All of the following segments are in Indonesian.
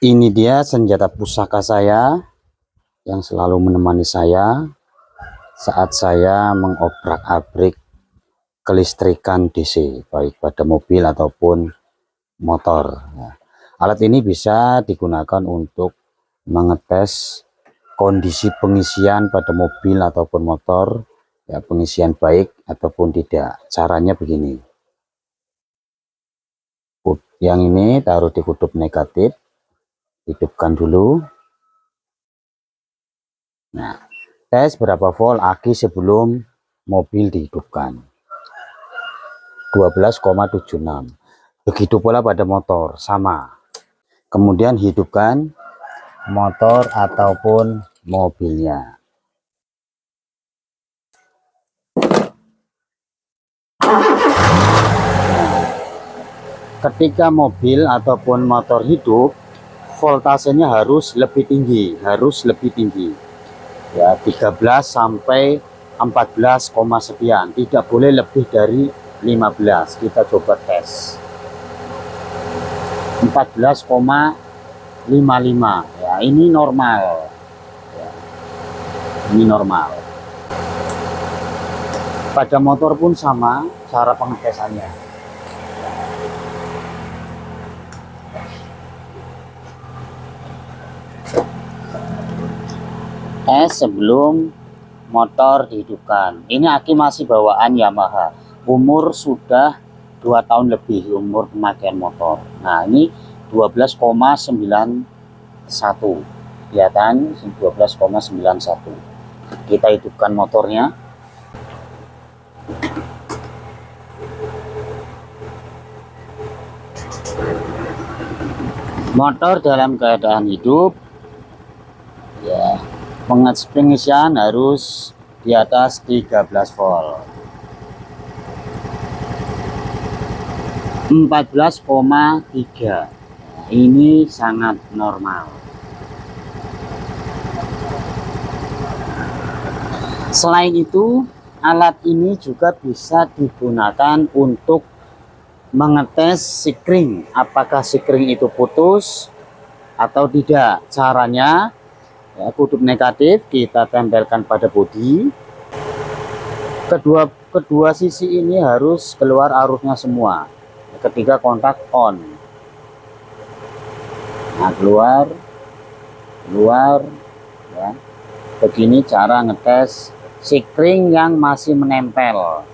Ini dia senjata pusaka saya yang selalu menemani saya saat saya mengobrak-abrik kelistrikan DC, baik pada mobil ataupun motor. Nah, alat ini bisa digunakan untuk mengetes kondisi pengisian pada mobil ataupun motor, ya, pengisian baik ataupun tidak. Caranya begini. Yang ini taruh di kutub negatif, hidupkan dulu. Nah, tes berapa volt aki sebelum mobil dihidupkan. 12,76. Begitu pula pada motor, sama. Kemudian hidupkan motor ataupun mobilnya. Ketika mobil ataupun motor hidup, voltasenya harus lebih tinggi, ya, 13 sampai 14, sekian, tidak boleh lebih dari 15. Kita coba tes 14,55, ya, ini normal, ya, ini normal. Pada motor pun sama cara pengetesannya. Tes sebelum motor dihidupkan. Ini aki masih bawaan Yamaha, umur sudah 2 tahun lebih umur pemakaian motor. Nah, ini 12,91, ya kan, 12,91. Kita hidupkan motornya. Motor dalam keadaan hidup, ya, pengisian harus di atas 13 volt. 14,3. Ini sangat normal. Selain itu, alat ini juga bisa digunakan untuk mengetes sikring, apakah sikring itu putus atau tidak. Caranya, ya, kutub negatif kita tempelkan pada bodi. Kedua sisi ini harus keluar arusnya semua. Ketika kontak on, nah, keluar, ya. Begini cara ngetes sikring yang masih menempel.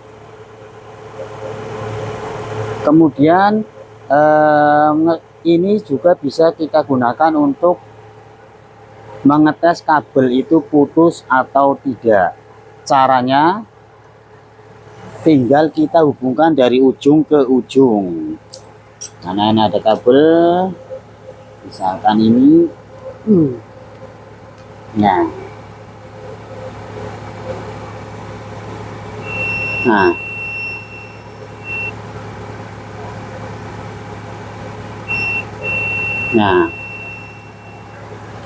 Kemudian ini juga bisa kita gunakan untuk mengetes kabel itu putus atau tidak. Caranya tinggal kita hubungkan dari ujung ke ujung. Karena ini ada kabel, misalkan ini, nah,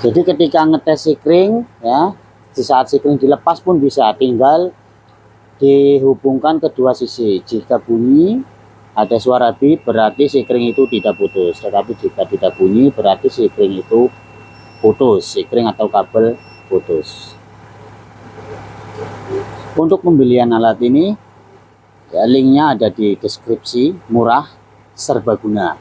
jadi ketika ngetes sikring, ya, di saat sikring dilepas pun bisa, tinggal dihubungkan kedua sisi. Jika bunyi ada suara bip, berarti sikring itu tidak putus. Tetapi jika tidak bunyi, berarti sikring itu putus, sikring atau kabel putus. Untuk pembelian alat ini, ya, linknya ada di deskripsi, murah, serbaguna.